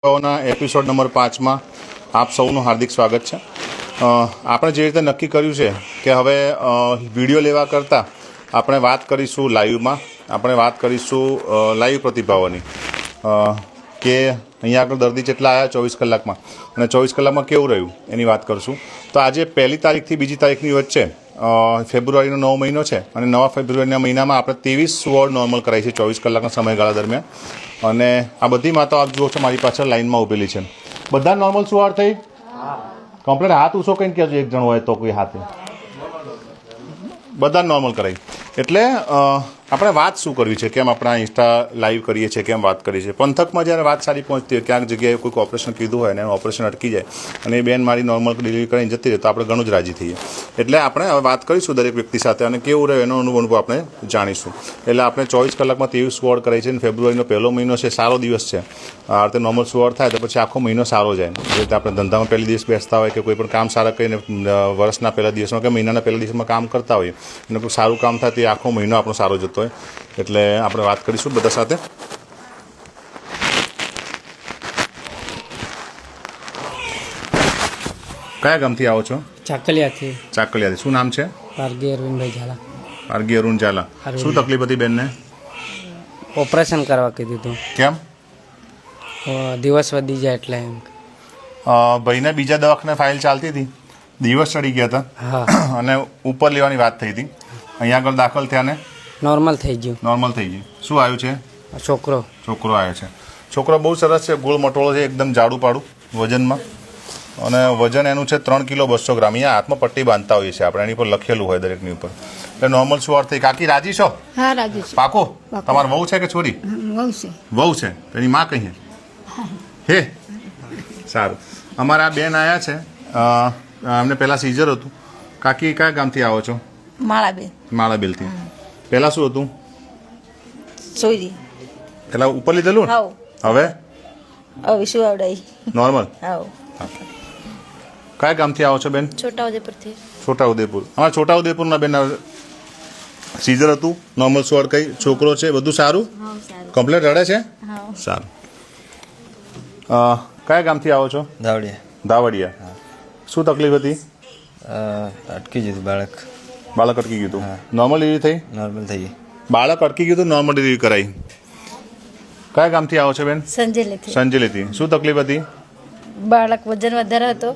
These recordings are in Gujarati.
એપિસોડ નંબર 5 માં આપ સૌનું હાર્દિક સ્વાગત છે. આપણે જે રીતે નક્કી કર્યું છે કે હવે વિડીયો લેવા કરતાં આપણે વાત કરીશું લાઈવમાં, આપણે વાત કરીશું લાઈવ પ્રતિભાવોની, કે અહીંયા આગળ દર્દી જેટલા આવ્યા 24 કલાકમાં અને 24 કલાકમાં કેવું રહ્યું એની વાત કરીશું. તો આજે 1 તારીખથી 2 તારીખની વચ્ચે ફેબ્રુઆરીનો નવો મહિનો છે અને નવા ફેબ્રુઆરીના મહિનામાં આપણે 23 વોર્ડ નોર્મલ કરાવી છે 24 કલાકના સમયગાળા દરમિયાન. અને આ બધી માતાઓ આપ જુઓ છો મારી પાછળ લાઈનમાં ઊભેલી છે. બધા નોર્મલ સુવાડ થઈ કમ્પ્લીટ. હાથ ઊંચો કહીને કહેજો એક જણ હોય તો કોઈ હાથે બધા નોર્મલ કરાવી. એટલે આપણે વાત શું કરવી છે, કેમ આપણે ઇન્સ્ટા લાઈવ કરીએ છીએ, કેમ વાત કરીએ છીએ. પંથકમાં જ્યારે વાત સારી પહોંચતી હોય, ક્યાંક જગ્યાએ કોઈક ઓપરેશન કીધું હોય ને ઓપરેશન અટકી જાય અને એ બેન મારી નોર્મલ ડિલિવરી કરીને જતી રહે તો આપણે ઘણું જ રાજી થઈએ. એટલે આપણે હવે વાત કરીશું દરેક વ્યક્તિ સાથે અને કેવું રહે એનો અનુભવ આપણે જાણીશું. એટલે આપણે 24 કલાકમાં 23 વોર્ડ કરાવી છે અને ફેબ્રુઆરીનો પહેલો મહિનો છે, સારો દિવસ છે. આ રીતે નોર્મલ સુવાડ થાય તો પછી આખો મહિનો સારો જાય. જે રીતે આપણે ધંધામાં પહેલી દિવસ બેસતા હોય કે કોઈ પણ કામ સારા કરીને વર્ષના પહેલા દિવસમાં કે મહિનાના પહેલા દિવસમાં કામ કરતા હોઈએ અને કોઈ સારું કામ થાય તો આખો મહિનો આપણો સારો જતો હોય. એટલે આપણે વાત કરીશું બધા સાથે. કયા ગામથી આવો છો? ચાકલિયાથી. ચાકલિયાથી. શું નામ છે? પારગી અરવિંદભાઈ ઝાલા. પારગી અરુણ ઝાલા. શું તકલીફ હતી બેનને? ઓપરેશન કરવા કીધું હતું. કેમ? દિવસ વધી જાય એટલે એમ. ભાઈને બીજા દવાખાને ફાઇલ ચાલતી હતી, દિવસ ચડી ગયા હતા. હા. અને ઉપર લેવાની વાત થઈ હતી. અહીંયા આગળ દાખલ થયા ને નોર્મલ થઈ ગયું. નોર્મલ થઈ ગયું. શું આવ્યું છે? છોકરો આવ્યો છે. છોકરો બહુ સરસ છે, ગોળ મટોળો છે, એકદમ જાડું પાડું વજનમાં. અને વજન એનું છે 3 કિલો 200 ગ્રામ. અહીંયા હાથમાં પટ્ટી બાંધતા હોઈએ છીએ આપણે, એની પર લખેલું હોય દરેકની ઉપર. એટલે નોર્મલ સુવાડ થઈ. કાકી રાજી છો? હા, રાજી છું. પાકો? તમારે વહુ છે કે છોરી? વહુ છે. વહુ છે. એની માં કહીએ હે. સારું. અમારા બેન આવ્યા છે, અમને પહેલાં સીઝર હતું. કાકી કયા ગામથી આવો છો? માળાબેન. માળાબેલથી. પહેલાં શું હતું? સોયરી. પહેલાં ઉપર લીધેલું ને? હવે હવે શું આવડાય? નોર્મલ. હાવ. કયા ગામથી આવો છો બેન? છોટાઉદેપુરથી. છોટાઉદેપુર. અમારા છોટાઉદેપુરના બેન સીઝર હતું, નોર્મલ સુવાડ કઈ, છોકરો છે, બધું સારું? કમ્પ્લેટ રડે છે? સારું. કયા ગામથી આવો છો? ધાવડિયા. શું તકલીફ હતી? અટકી ગયું બાળક. બાળક અટકી ગયું હતું. નોર્મલ ડિલિવરી થઈ? નોર્મલ થઈ ગઈ. બાળક અટકી ગયું હતું, નોર્મલ ડિલિવરી કરાવી. કયા ગામથી આવો છો બેન? સંજેલીથી. સંજેલીથી. શું તકલીફ હતી? બાળક વજન વધારે હતો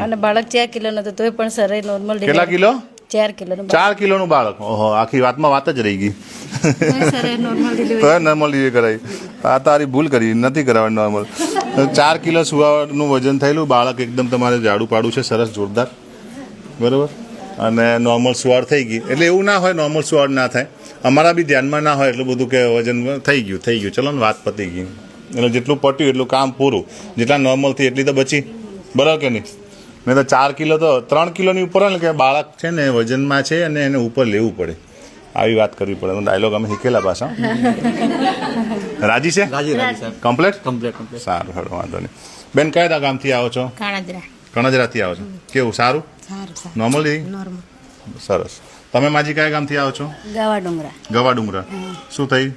અને બાળક 4 કિલોનો હતો તોય પણ સરે નોર્મલ. કેટલા કિલો? 4 કિલોનો. 4 કિલોનું બાળક. ઓહો, આખી વાતમાં વાત જ રહી ગઈ. સરે નોર્મલ તો ડિલિવરી. નોર્મલ ડિલિવરી કરાવી. આ તારી ભૂલ કરી, નથી કરાવવાની નોર્મલ. 4 કિલો સુવાળનું વજન થયેલું બાળક, એકદમ તમારે જાડું પાડું છે, સરસ જોરદાર, બરાબર. અને નોર્મલ સુવાડ થઈ ગઈ. એટલે એવું ના હોય નોર્મલ સુવાડ ના થાય, અમારા બી ધ્યાનમાં ના હોય એટલું બધું કે વજન થઈ ગયું. ચલો ને, વાત પતી ગઈ. એટલે જેટલું પટ્યું એટલું કામ પૂરું. જેટલા નોર્મલ થઈ એટલી તો બચી, બરાબર કે નહીં? નહીં તો 4 કિલો તો 3 કિલોની ઉપર હોય ને કે બાળક છે ને વજનમાં છે અને એને ઉપર લેવું પડે. આવી વાત કરવી પડે. ડાયલોગ અમે શીખેલા પાછા. રાજી છે? કમ્પ્લેટ. સારું, વાંધો નહીં. બેન કયા ગામથી આવો છો? કણજરાથી આવો છો. કેવું? સારું? નોર્મલ. સરસ. તમે માજી કયા ગામથી આવો છો? ગવા ડુંગરા. શું થઈ?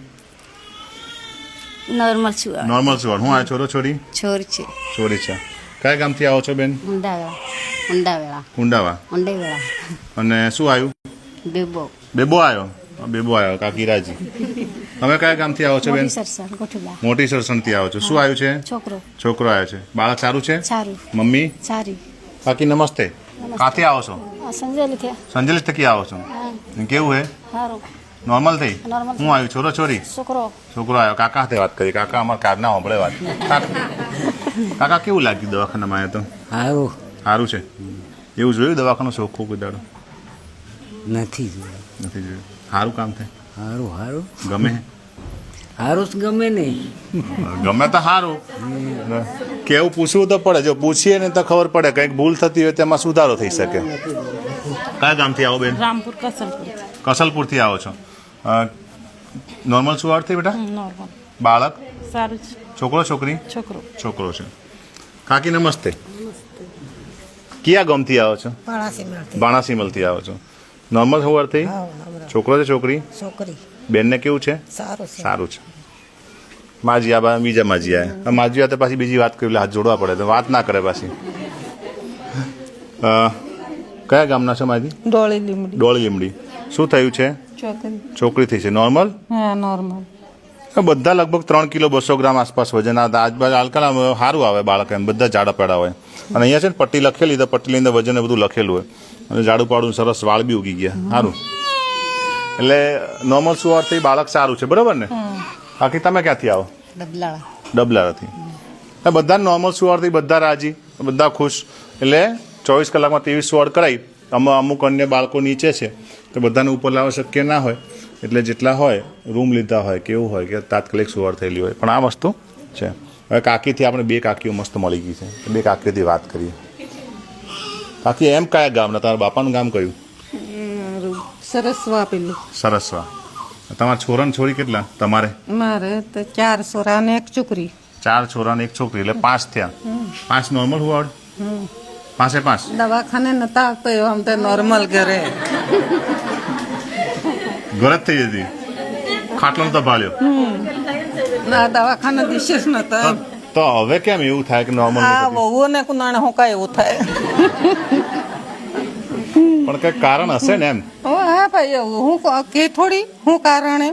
નોર્મલ છું. નોર્મલ સુવાડ. હું આવ્યો? છોરો છોરી? છોરી છે. કયા ગામથી આવો છો બેન? ઊંડાવા. અને શું આવ્યું? બેબો આવ્યો. કાકી રાજી. તમે કયા ગામથી આવો છો બેન? મોટી સરસણથી આવો છો. શું આવ્યું છે? છોકરો આવ્યો છે. બાળક સારું છે? મમ્મી? કાકી નમસ્તે. કાંથી આવો છો? સંજેલી થકી આવો છો. કેવું હે? નોર્મલ થઈ? હું આવ્યું? છોરો છોરી? છોકરો આવ્યો. કાકા સાથે વાત કરી. કાકા અમારા કારના સાંભળે વાત. કાકા કેવું લાગ્યું દવાખાનામાં આવ્યો તો? સારું છે. એવું જોયું દવાખાનું ચોખ્ખું કોઈ દાડો? નથી જોયું. સારું કામ થાય? સારું ગમે? સારું ગમે નહીં. ગમે તો સારું. કેવું પૂછવું તો પડે. જો પૂછીએ ને તો ખબર પડે કંઈક ભૂલ થતી હોય તેમાં સુધારો થઈ શકે. કયા ગામથી આવો બેન? રામપુર. કસલપુરથી આવો છો. નોર્મલ સુવાડ થઈ બેટા? બાળક સારું છે. છોકરો છોકરી? છોકરો છે. કાકી નમસ્તે. કયા ગામથી આવો છો? બાણાસીમલથી આવો છો. નોર્મલ સુવાડ થઈ? છોકરો છે છોકરી? બેનને કેવું છે? સારું છે. માજીયા બીજા માજીયા માજીયા તો પાછી બીજી વાત કરી એટલે હાથ જોડવા પડે તો વાત ના કરે પાછી. કયા ગામના છે માજી? ડોળી લીમડી. ડોળી લીમડી. શું થયું છે? છોકરી. છોકરી થઈ છે. નોર્મલ? હા નોર્મલ. બધા લગભગ 3 કિલો 200 ગ્રામ આસપાસ વજન આવતા. આજુબાજુ હાલકાલ સારું આવે બાળક, એમ બધા જાડા પેડા હોય. અને અહીંયા છે ને પટ્ટી લખેલી, તો પટ્ટીની અંદર વજન બધું લખેલું હોય. અને જાડું પાડું સરસ વાળ બી ઉગી ગયા. સારું. એટલે નોર્મલ સુવારથી બાળક સારું છે, બરાબર ને? બાકી તમે ક્યાંથી આવો? ડબલાથી. બધા નોર્મલ સુવારથી બધા રાજી, બધા ખુશ. એટલે 24 કલાકમાં 23 સુવાડ કરાવી. અમુક અન્ય બાળકો નીચે છે તો બધાને ઉપર લાવવા શક્ય ના હોય, એટલે જેટલા હોય રૂમ લીધા હોય કે એવું હોય કે તાત્કાલિક સુવાડ થયેલી હોય. પણ આ વસ્તુ છે. હવે કાકીથી આપણે 2 કાકીઓ મસ્ત મળી ગઈ છે. 2 કાકીઓથી વાત કરીએ. કાકી એમ કયા ગામના? તમારા બાપાનું ગામ કયું? સરસવા પેલું. સરસવા. તમારા છોરા ને છોરી કેટલા તમારે? મારે તો 4 છોરા ને 1 છોકરી. 4 છોરા ને 1 છોકરી, એટલે 5 થયા. 5 નોર્મલ સુવાડ? 5 દવાખાને નતા આવતો એવો આમ તો નોર્મલ ઘરે ઘર જ થઈ જતી. ખાટલો તો ભાળ્યો ના દવાખાને દિશે જ નતા. તો હવે કેમ એવું થાય કે નોર્મલ? આ વહુ ને કુનાણે હું કાંઈ એવું થાય. પણ કઈ કારણ હશે ને એમ? હા ભાઈ એવું હું કે થોડી હું કારણે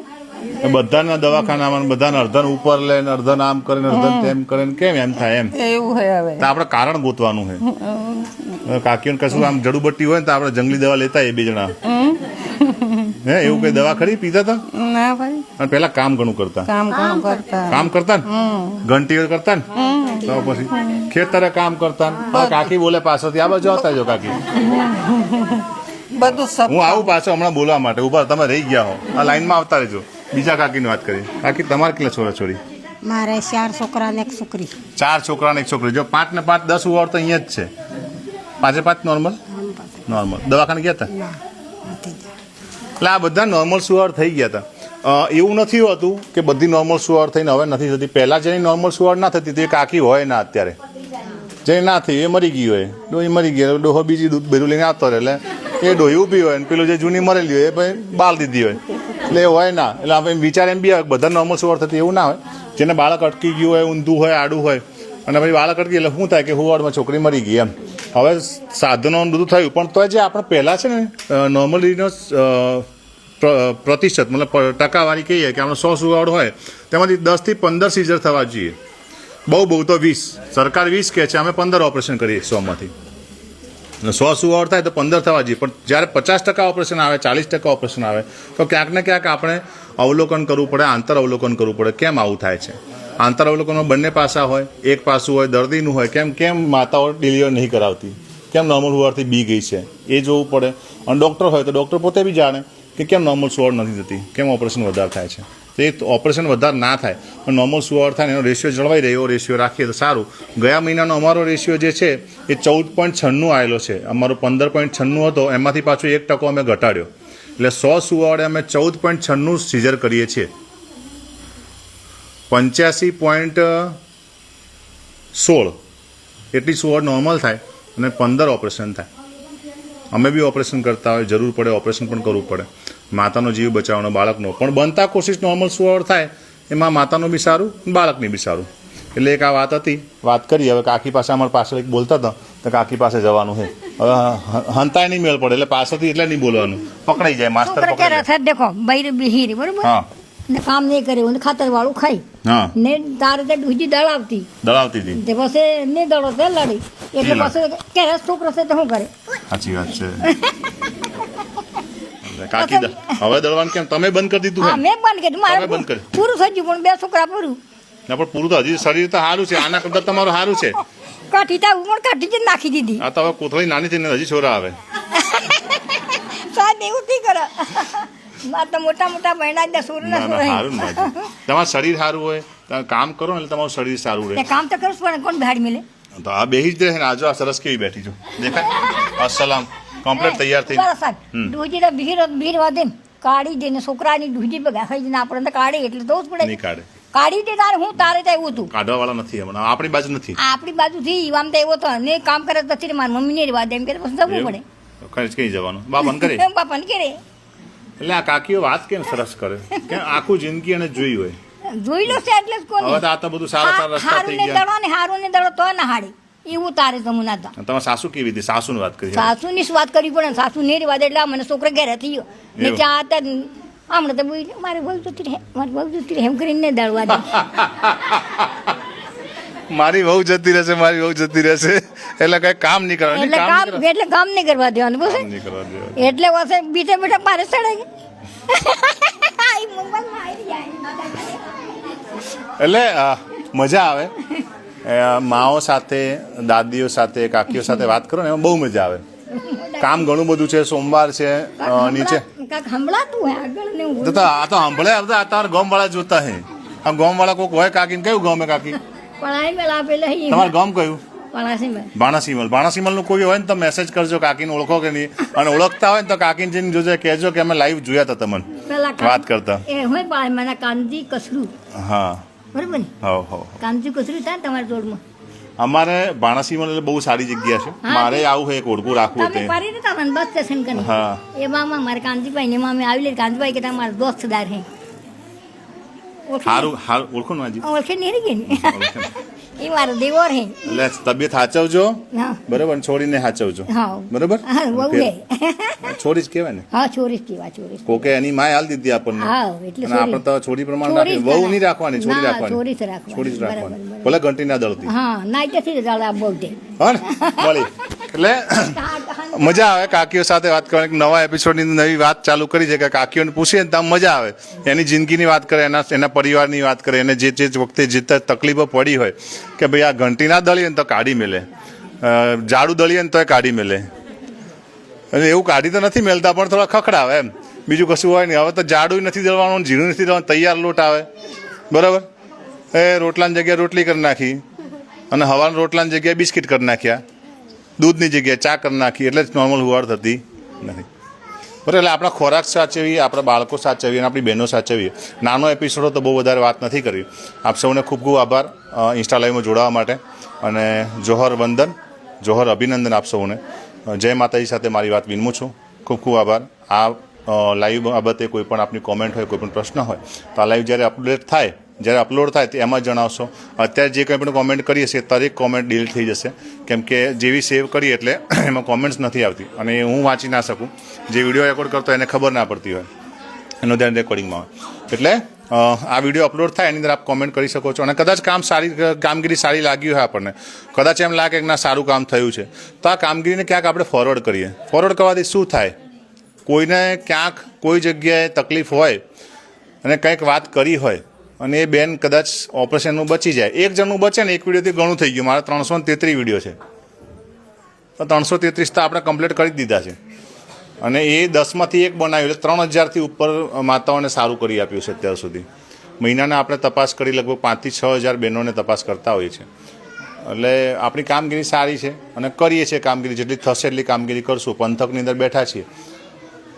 બધાના દવાખાનામાં બધાને અડધન ઉપર લે ને અડધન આમ કરે ને અડધન તેમ કરે ને કેમ એમ થાય એમ? એવું હે હવે તો આપણે કારણ ગોતવાનું છે. કાકીઓને કશું આમ જડુબટ્ટી હોય ને તો આપણે જંગલી દવા લેતા એ 2 જણા. હે એવું કઈ દવા ખરી પીતા હતા? ના ભાઈ. અને પેલા કામ ઘણું કરતા. કામ કરતા ને ઘંટી કરતા ને તો પછી ખેતરે કામ કરતા ને. કાકી બોલે પાછળથી આ બાજુ આવતા જો કાકી. બધું હું આવું પાછો હમણાં બોલવા માટે. ઉભા તમે રહી ગયા હો, આ લાઈનમાં આવતા રહેજો. બીજા કાકીની વાત કરીએ. કાકી તમારે કેટલા છોરા છોરી? મારે 4 છોકરા ને 1 છોકરી. 4 છોકરા ને 1 છોકરી. જો 5 ને 5 10 ઉવાર તો અહીંયા જ છે. 5 નોર્મલ? નોર્મલ. દવાખાને ગયા હતા? એટલે આ બધા નોર્મલ સુવાર થઈ ગયા હતા. એવું નથી હોતું કે બધી નોર્મલ સુવાર થઈને હવે નથી થતી. પહેલાં જેની નોર્મલ સુવાર ના થતી તે કાકી હોય ના અત્યારે. જે ના થઈ એ મરી ગઈ હોય, ડોહી મરી ગઈ, ડોહો બીજી દૂધ ભેરું લઈને આવતો રહે. એટલે એ ડોહી ઊભી હોય ને પેલું જે જૂની મરેલી હોય એ ભાઈ બાળ દીધી હોય. એટલે એ હોય ના. એટલે આપણે વિચાર એમ બી આવે બધા નોર્મલ સુવાર થતી એવું ના હોય. જેને બાળક અટકી ગયું હોય, ઊંધું હોય, આડું હોય, અને પછી બાળક અટકી એટલે શું થાય કે હુવાડમાં છોકરી મરી ગઈ એમ. હવે સાધનો બધું થયું પણ તો જે આપણે પહેલાં છે ને નોર્મલીનો પ્રતિશત મતલબ ટકાવારી કહીએ કે આપણે 100 સુવાડ હોય તેમાંથી 10 થી 15 સીઝર થવા જોઈએ. બહુ તો 20. સરકાર 20 કહે છે, અમે 15 ઓપરેશન કરીએ 100માંથી. 100 સુવાડ થાય તો 15 થવા જોઈએ. પણ જ્યારે 50% ઓપરેશન આવે, 40% ઓપરેશન આવે તો ક્યાંક ને ક્યાંક આપણે અવલોકન કરવું પડે, આંતર અવલોકન કરવું પડે. કેમ આવું થાય છે? આંતર અવલોકનમાં બંને પાસા હોય, એક પાસું હોય દર્દીનું હોય. કેમ માતાઓ ડિલિવર નહીં કરાવતી? કેમ નોર્મલ સુવાડથી બી ગઈ છે એ જોવું પડે. અને ડૉક્ટર હોય તો ડૉક્ટર પોતે બી જાણે કે કેમ નોર્મલ સુવાડ નથી થતી, કેમ ઓપરેશન વધારે થાય છે. તો એ ઓપરેશન વધારે ના થાય પણ નોર્મલ સુવાડ થાય એનો રેશિયો જળવાઈ રહે એવો રેશિયો રાખીએ તો સારું. ગયા મહિનાનો અમારો રેશિયો જે છે એ 14.96 આવેલો છે. અમારો 15.96 હતો, એમાંથી પાછો 1% અમે ઘટાડ્યો. એટલે 100 સુવાડે અમે 14.96 સીઝર કરીએ છીએ. 85.16 એટલી સુવાડ નોર્મલ થાય અને 15 ઓપરેશન થાય. અમે બી ઓપરેશન કરતા હોય, જરૂર પડે ઓપરેશન પણ કરવું પડે. માતાનો જીવ બચાવવાનો, બાળકનો પણ બનતા કોશિશ નોર્મલ સુવાડ થાય એમાં માતાનું બી સારું, બાળકની બી સારું. એટલે એક આ વાત હતી, વાત કરી. હવે કાકી પાસે અમારા પાછળ એક બોલતા હતા તો કાકી પાસે જવાનું છે. હવે હંતાય નહીં મેળ પડે એટલે પાછળથી એટલે નહીં બોલવાનું, પકડાઈ જાય માસ્તર પકડાઈ જાય. દેખો બૈર બિહીર બરોબર હા ને કામ નહીં કરે ને ખાતર વાળું ખાઈ હા ને તારે તે ડૂજી દળાવતી દળાવતી હતી. તે પછી નહીં દળો તે લડી એટલે પછી કે છોકરો છે તો શું કરે? સાચી વાત છે. કાકી હવે દળવાનું કેમ તમે બંધ કરી દીધું? હા મેં બંધ કર્યું. મારે તમે બંધ કર્યું? પૂરું થઈ ગયું પણ 2 છોકરા પૂરું. ના પણ પૂરું તો હજી શરીર તો સારું છે, આના કરતાં તમારું સારું છે. કાઠી તા ઉમર કાઠી જ નાખી દીધી. આ તો હવે કોથળી નાની થઈને હજી છોરા આવે. સાહેબ એવું થી કરે. માર તો મોટા બહેના જ સુર ના ના સારું ને બાજુ. તમારું શરીર સારું હોય તમે કામ કરો ને એટલે તમારું શરીર સારું રહે. કામ તો કરવું પડે, કોણ બહાર મિલે? તો આ બેહી જ રહે ને. આજો આ સરસ કેવી બેઠી છો દેખાય. અસલામ કમ્પ્લીટ તૈયાર થઈ. સાહેબ ડૂજી ભીર વાદે કાઢી દે ને છોકરાની ડૂજી બગા ખાઈ ને આપણે કાઢી એટલે તો જ પડે. નહીં કાઢે. કાઢી દે તારે હું તારે તો એવું હતું. કાઢવા વાળા નથી હમણાં આપણી બાજુ નથી. આપણી બાજુથી આમ તો એવો તો ને કામ કરે નથી ને મારી મમ્મી ને વાત એમ કે પછી જવું પડે. કઈ જવાનું બાપા કરે બાપા ને કરે. એટલે આ કાકીઓ વાત કેમ સરસ કરે કે આખું જિંદગી એને જોઈ હોય. જોઈ લો છે એટલે જ કોને હવે તો આ તો બધું સારા સારા રસ્તા હારું થઈ ને ગયા. દડો ને હારું ને દડો તો ના હાડે એવું તારે તમું ના હતા તમારા સાસુ કેવી હતી? સાસુની વાત કરી. સાસુની જ વાત કરી પડે ને સાસુ ને વાત એટલે આ મને છોકરો ઘેરે થઈ ગયો ને એવું. ચા હતા હમણાં તો બોલી મારે બહુ જતી રહે મારી બહુ જતી રહે એમ કરીને દળવા દે મારી વહુ જતી રહેશે, મારી વહુ જતી રહેશે, એટલે કઈ કામ નહીં કરવાનું. એટલે કામ નહીં કરવા દેવાનું બસ નહીં કરવા દેવાનું. એટલે વસે બીજે બેઠા મારે ચડે મોબાઈલમાં આવી જાય એટલે મજા આવે. માઓ સાથે, દાદીઓ સાથે, કાકીઓ સાથે વાત કરો ને એમાં બહુ મજા આવે. કામ ઘણું બધું છે. સોમવાર છે નીચે કાંક સંભળાતું હોય આગળ ને હું તો આ તો સાંભળે આ તારા ગામ વાળા જોતા હે. આ ગામ વાળા કોઈક હોય કાકી કયું ગામ હે કાકી? પણ આઈ મેલા પેલા તમારું ગામ કયું? પણાસીમાં બાણાસીમલ. બાણાસીમલ નું કોઈ હોય ને તો મેસેજ કરજો કાકીને ઓળખો કે નહીં, અને ઓળખતા હોય ને તો કાકીને જઈને જોજો, કહેજો કે અમે લાઈવ જોયા હતા તમને પેલા વાત કરતા. એ હોય પણ મને કાનજી કસરું હા બરોબર ને હો કાનજી કસરું થાય ને તમારા જોડમાં અમારે બાણાસીમલ એટલે બહુ સારી જગ્યા છે. મારે આવું છે એક ઓળખું રાખવું તમે તે. પારી ને તમને બસ સ્ટેશન કરી હા. એમાં મારા કાનજીભાઈ ને એમાં અમે આવી લે કાનજીભાઈ કે તમારા દોસ્તદાર હે સારું સારું ઓળખો ને હજી. ઓળખે નહીં રહી ગઈ ને એ મારો દેવર હે એટલે તબિયત સાચવજો હા બરોબર, છોડીને સાચવજો હા બરોબર. હા બહુ હે છોડી જ કહેવાય ને. હા ચોરીસ કેવા ચોરીસ કોકે એની માય હાલ દીધી આપણને, હા એટલે અને આપણે તો છોડી પ્રમાણે છોડી રાખી. જ વહુ નહીં રાખવાની, છોડી ના, રાખવાની. છોડી જ રાખવાની. છોડી જ બરાબર, રાખવાની. બરાબર. ભલે ઘંટી ના દળતી. હા નાઈટેથી જ ચાલે આ બહુ દે હા ને મળી. એટલે મજા આવે કાકીઓ સાથે વાત કરવાની. એક નવા એપિસોડની નવી વાત ચાલુ કરી છે કે કાકીઓને પૂછીએ ને તો આમ મજા આવે. એની જિંદગીની વાત કરે, એના પરિવારની વાત કરે, એને જે વખતે જે તકલીફો પડી હોય કે ભાઈ આ ઘંટી ના દળીએ ને તો કાઢી મેલે, ઝાડુ દળીએ ને તો એ કાઢી મેલે. અને એવું કાઢી તો નથી મેલતા પણ થોડા ખખડાવે એમ, બીજું કશું હોય નહીં. હવે તો ઝાડુ નથી દળવાનું, જીરું નથી દળવાનું, તૈયાર લોટ આવે બરાબર. એ રોટલાની જગ્યાએ રોટલી કરી નાખી, અને હવાના રોટલાની જગ્યાએ બિસ્કિટ કરી નાખ્યા, દૂધની જગ્યાએ ચા કરી નાખી, એટલે જ નોર્મલ હુવાડ થતી નથી બરાબર. એટલે આપણા ખોરાક સાચવીએ, આપણા બાળકો સાચવીએ, અને આપણી બહેનો સાચવીએ. નાનો એપિસોડો તો બહુ વધારે વાત નથી કરી. આપ સૌને ખૂબ ખૂબ આભાર ઇન્સ્ટા લાઈવમાં જોડાવા માટે, અને જોહર વંદન, જોહર અભિનંદન આપ સૌને. જય માતાજી સાથે મારી વાત વિનમું છું. ખૂબ ખૂબ આભાર. આ લાઈવ બાબતે કોઈ પણ આપની કોમેન્ટ હોય, કોઈ પણ પ્રશ્ન હોય તો આ લાઈવ જ્યારે અપલોડ થાય તે એમાં જણાવશો. અત્યારે જે કંઈ પણ કોમેન્ટ કરીએ છીએ દરેક કોમેન્ટ ડિલીટ થઈ જશે, કેમ કે જેવી સેવ કરી એટલે એમાં કોમેન્ટ્સ નથી આવતી, અને હું વાંચી ના શકું. જે વિડીયો રેકોર્ડ કરતો એને ખબર ના પડતી હોય, એનું ધ્યાન રેકોર્ડિંગમાં હોય. એટલે આ વિડીયો અપલોડ થાય એની અંદર આપ કોમેન્ટ કરી શકો છો. અને કદાચ કામગીરી સારી લાગી હોય, આપણને કદાચ એમ લાગે કે ના સારું કામ થયું છે, તો આ કામગીરીને ક્યાંક આપણે ફોરવર્ડ કરીએ. ફોરવર્ડ કરવાથી શું થાય, કોઈને ક્યાંક કોઈ જગ્યાએ તકલીફ હોય અને કંઈક વાત કરી હોય, અને એ બેન કદાચ ઓપરેશનનું બચી જાય. એક જણનું બચે ને એક વિડીયોથી ઘણું થઈ ગયું. મારા 333 વિડીયો છે, તો 333 તો આપણે કમ્પ્લીટ કરી દીધા છે, અને એ 10માંથી 1 બનાવ્યું એટલે 3000થી ઉપર માતાઓને સારું કરી આપ્યું છે અત્યાર સુધી. મહિનાના આપણે તપાસ કરી લગભગ 5 થી 6000 બહેનોને તપાસ કરતા હોઈએ છીએ. એટલે આપણી કામગીરી સારી છે, અને કરીએ છીએ કામગીરી. જેટલી થશે એટલી કામગીરી કરશું. પંથકની અંદર બેઠા છીએ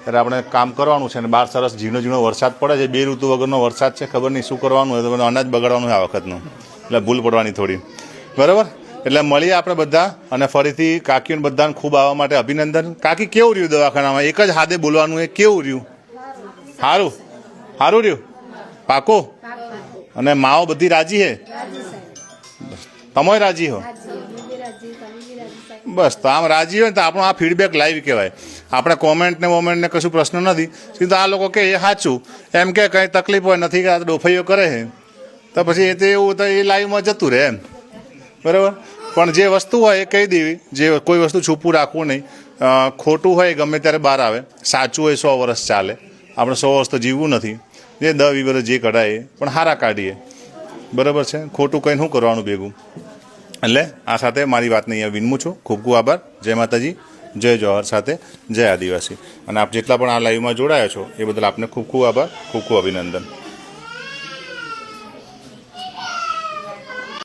ત્યારે આપણે કામ કરવાનું છે. અને બહાર સરસ ઝીણો ઝીણો વરસાદ પડે છે. 2 ઋતુ વગરનો વરસાદ છે. ખબર નહીં શું કરવાનું હોય, તો અનાજ બગાડવાનું હોય આ વખતનું, એટલે ભૂલ પડવાની થોડી બરાબર. એટલે મળીએ આપણે બધા, અને ફરીથી કાકીઓને બધાને ખૂબ આવવા માટે અભિનંદન. કાકી કેવું રહ્યું દવાખાનામાં? એક જ હાથે બોલવાનું, એ કેવું રહ્યું? સારું રહ્યું? પાકો? અને માઓ બધી રાજી છે? તમે રાજી હો? બસ, તો આમ રાજી હોય ને તો આપણું આ ફીડબેક લાઈવ કહેવાય. આપણે કોમેન્ટને કશું પ્રશ્ન નથી. સીધું આ લોકો કે એ સાચું એમ કે કંઈ તકલીફ હોય નથી કે આ ડોફાઈઓ કરે છે, તો પછી એ તો એવું તો એ લાઈવમાં જતું રહે એમ બરાબર. પણ જે વસ્તુ હોય એ કહી દેવી. જે કોઈ વસ્તુ છૂપું રાખવું નહીં. ખોટું હોય ગમે ત્યારે બહાર આવે, સાચું હોય 100 વર્ષ ચાલે. આપણે 100 વર્ષ તો જીવવું નથી. જે 10-20 વર્ષ જે કઢાય પણ સારા કાઢીએ બરાબર છે. ખોટું કંઈ શું કરવાનું ભેગું. એટલે આ સાથે મારી વાતને અહીંયા વિનમું છું. ખૂબ ખૂબ આભાર. જય માતાજી, જય જોહર સાથે જય આદિવાસી. અને આપ જેટલા પણ આ લાઈવમાં જોડાયા છો એ બદલ આપને ખૂબ ખૂબ આભાર, ખૂબ ખૂબ અભિનંદન.